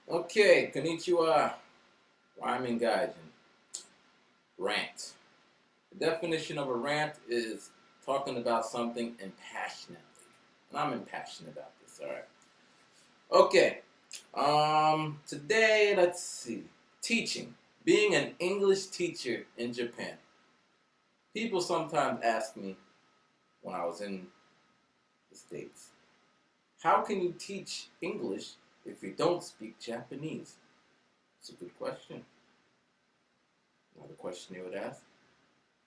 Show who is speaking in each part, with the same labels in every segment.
Speaker 1: Okay, konnichiwa, rhyming gaijin, rant. The definition of a rant is talking about something impassionately. And I'm impassioned about this, alright? Okay, today, let's see. Teaching. Being an English teacher in Japan. People sometimes ask me when I was in the States, how can you teach English if you don't speak Japanese? It's a good question. Another question they would ask.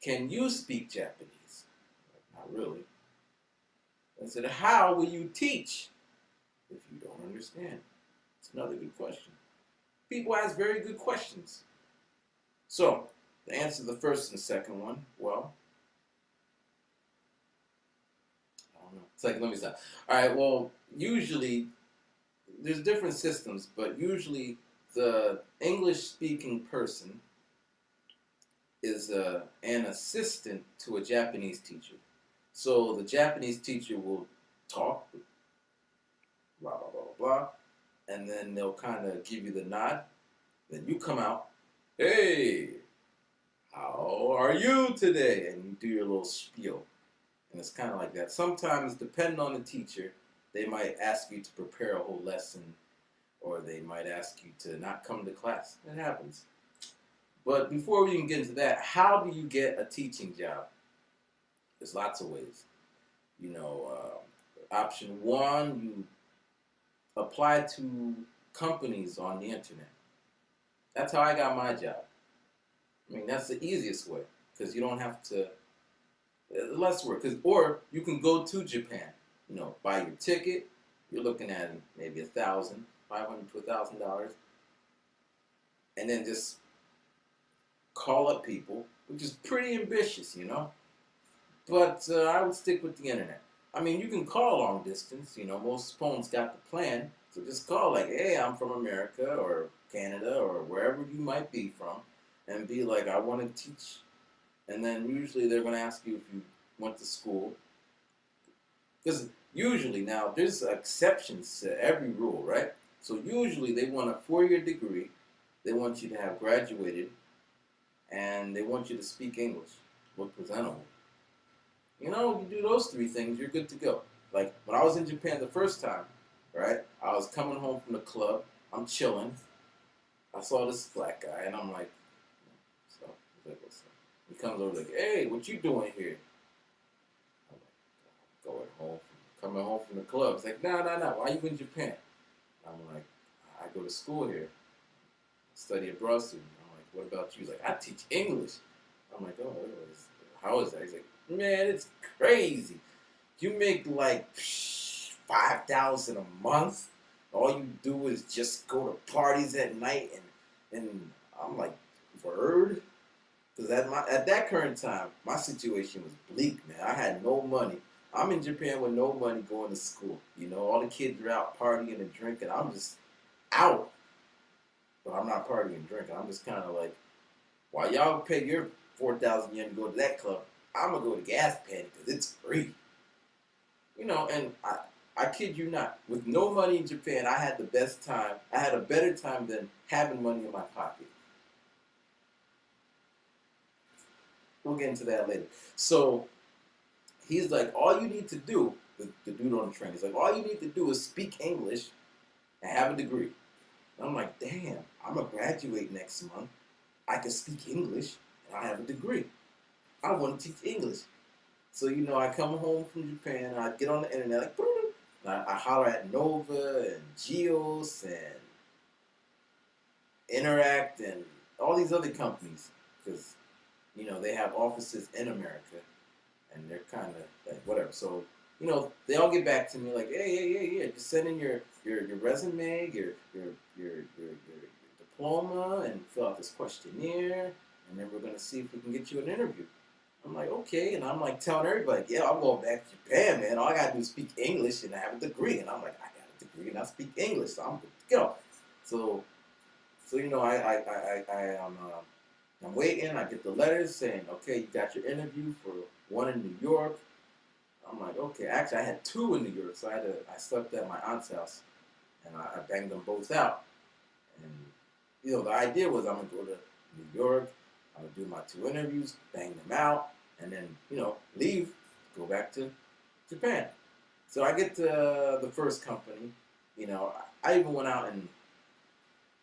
Speaker 1: Can you speak Japanese? Not really. I said, how will you teach if you don't understand? It's another good question. People ask very good questions. So, to answer the first and second one, well, I don't know. It's like, let me stop. All right, well, usually, there's different systems, but usually the English speaking person is an assistant to a Japanese teacher. So the Japanese teacher will talk, blah, blah, blah, blah, and then they'll kind of give you the nod. Then you come out, hey, how are you today? And you do your little spiel. And it's kind of like that. Sometimes, depending on the teacher, they might ask you to prepare a whole lesson, or they might ask you to not come to class. It happens. But before we even get into that, how do you get a teaching job? There's lots of ways. Option one, you apply to companies on the internet. That's how I got my job. I mean, that's the easiest way because you don't have to less work. Or you can go to Japan. Buy your ticket. You're looking at maybe $1,500 to $1,000, and then just call up people, which is pretty ambitious. But I would stick with the internet. I mean, you can call long distance. Most phones got the plan. So just call like, hey, I'm from America or Canada or wherever you might be from, and be like, I want to teach. And then usually they're going to ask you if you went to school. Because usually now there's exceptions to every rule, right? So usually they want a 4-year degree. They want you to have graduated, and they want you to speak English, look presentable. You do those 3 things, you're good to go. Like when I was in Japan the first time, right? I was coming home from the club. I'm chilling. I saw this black guy, and I'm like, so what's up? He comes over like, hey, what you doing here? I'm like, coming home from the club. It's like, no. Why you in Japan? I'm like, I go to school here. I study abroad student. I'm like, what about you? He's like, I teach English. I'm like, oh, how is that? He's like, man, it's crazy. You make like 5,000 a month. All you do is just go to parties at night, and I'm like, word. Because at that current time, my situation was bleak, man. I had no money. I'm in Japan with no money going to school. All the kids are out partying and drinking. I'm just out. But I'm not partying and drinking. I'm just kind of like, while y'all pay your 4,000 yen to go to that club, I'm going to go to Gas Panic because it's free. And I kid you not. With no money in Japan, I had the best time. I had a better time than having money in my pocket. We'll get into that later. So he's like, all you need to do, the dude on the train, he's like, all you need to do is speak English and have a degree. And I'm like, damn, I'm going to graduate next month. I can speak English and I have a degree. I want to teach English. So, I come home from Japan, I get on the internet, like, and I holler at Nova and Geos and Interact and all these other companies because, they have offices in America and they're kind of like, whatever. So, they all get back to me like, hey, just send in your resume, your diploma, and fill out this questionnaire, and then we're going to see if we can get you an interview. I'm like, okay, and I'm like telling everybody, yeah, I'm going back to Japan, man. All I gotta do is speak English and I have a degree. And I'm like, I got a degree and I speak English, so I'm good to go. So I'm waiting. I get the letters saying, okay, you got your interview for one in New York. I'm like, okay. Actually, I had 2 in New York, so I slept at my aunt's house, and I banged them both out. And, the idea was I'm going to go to New York, I'm going to do my 2 interviews, bang them out, and then, leave, go back to Japan. So I get to the first company, I even went out and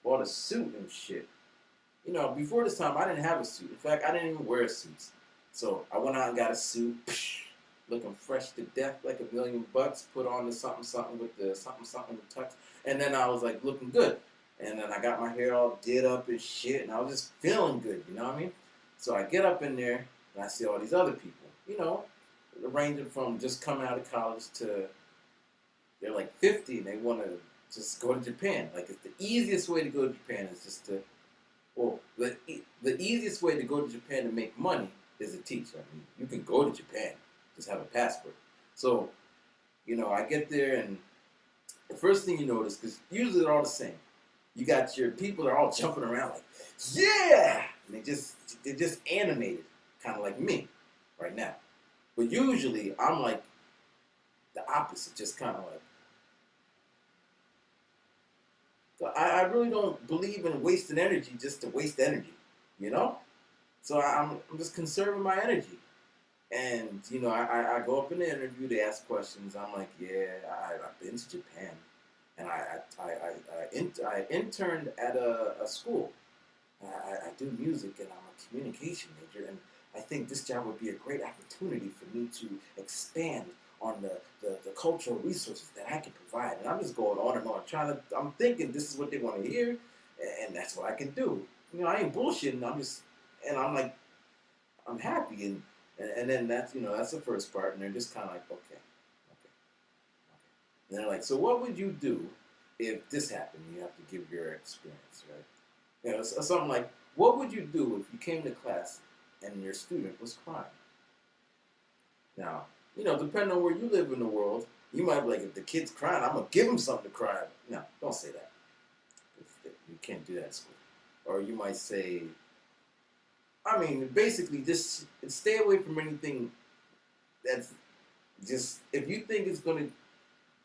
Speaker 1: bought a suit and shit. Before this time, I didn't have a suit. In fact, I didn't even wear suits. So I went out and got a suit, looking fresh to death, like $1,000,000. Put on the something something with the something something tux, and then I was like looking good. And then I got my hair all did up and shit, and I was just feeling good. You know what I mean? So I get up in there and I see all these other people. Ranging from just coming out of college to they're like 50 and they want to just go to Japan. Like it's the easiest way to go to Japan is just to well, the easiest way to go to Japan to make money is to teach. I mean, you can go to Japan, just have a passport. So, I get there, and the first thing you notice, because usually they're all the same, you got your people that are all jumping around like, yeah! And they're just animated, kind of like me right now. But usually, I'm like the opposite, just kind of like, I really don't believe in wasting energy just to waste energy, you know? So I'm just conserving my energy. And, I go up in the interview, they ask questions. I'm like, yeah, I've been to Japan. And I interned at a school. I do music and I'm a communication major. And I think this job would be a great opportunity for me to expand on the cultural resources that I can provide. And I'm just going on and on, I'm thinking this is what they want to hear, and that's what I can do. I ain't bullshitting, and I'm like, I'm happy, and then that's the first part, and they're just kind of like, okay. And they're like, so what would you do if this happened? You have to give your experience, right? Something like, what would you do if you came to class and your student was crying? Now, depending on where you live in the world, you might be like, if the kid's crying, I'm going to give him something to cry about. No, don't say that. You can't do that at school. Or you might say, basically, just stay away from anything that's just, if you think it's going to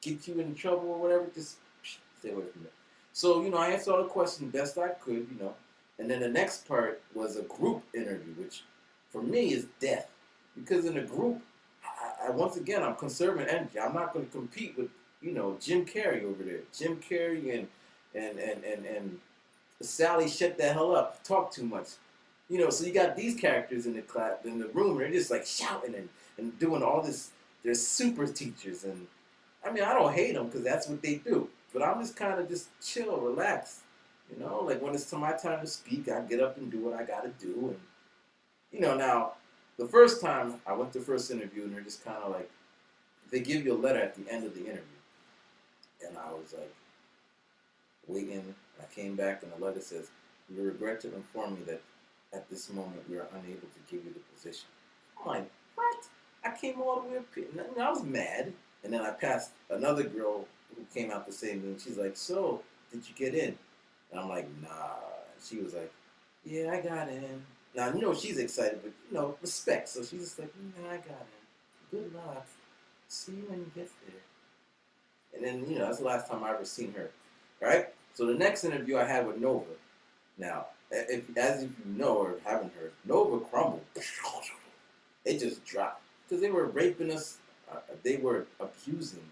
Speaker 1: get you in trouble or whatever, just stay away from it. So, I answered all the questions best I could, And then the next part was a group interview, which for me is death. Because in a group, once again, I'm conserving energy. I'm not going to compete with, Jim Carrey over there. Jim Carrey and Sally, shut the hell up, talk too much. So you got these characters in the class, in the room, and they're just like shouting and doing all this. They're super teachers, and I don't hate them because that's what they do. But I'm just kind of just chill, relax. Like when it's my time to speak, I get up and do what I got to do. And, now, the first time I went to the first interview, and they're just kind of like, they give you a letter at the end of the interview. And I was like, waiting. I came back, and the letter says, we regret to inform you that at this moment we are unable to give you the position. I'm like, what? I came all the way up here. And I was mad. And then I passed another girl who came out the same thing. She's like, so, did you get in? And I'm like, nah. She was like, yeah, I got in. Now, she's excited, but, respect. So she's just like, yeah, I got in. Good luck. See you when you get there. And then, that's the last time I ever seen her. Right? So the next interview I had with Nova. Now, as if you know or haven't heard, Nova crumbled. It just dropped. Because they were raping us. They were abusing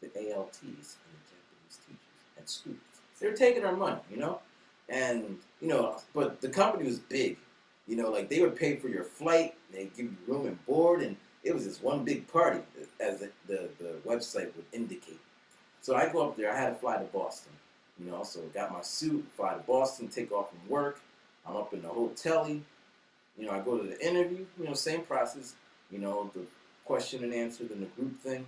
Speaker 1: the ALTs and the Japanese teachers and students. They were taking our money, And, but the company was big. Like they would pay for your flight, they'd give you room and board, and it was this one big party, as the website would indicate. So I go up there, I had to fly to Boston, so got my suit, fly to Boston, take off from work. I'm up in the hotel. I go to the interview, same process, the question and answer, then the group thing.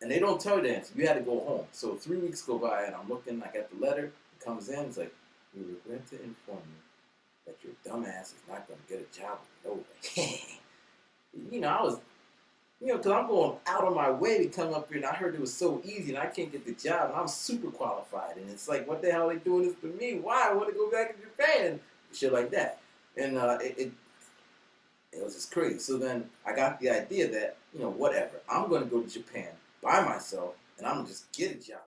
Speaker 1: And they don't tell you the answer. You had to go home. So 3 weeks go by, and I'm looking, I got the letter, it comes in, it's like, we regret to inform you that your dumb ass is not going to get a job with nobody. I was, because I'm going out of my way to come up here, and I heard it was so easy, and I can't get the job, and I'm super qualified, and it's like, what the hell are they doing this to me? Why? I want to go back to Japan. Shit like that. And it was just crazy. So then I got the idea that, whatever, I'm going to go to Japan by myself, and I'm going to just get a job.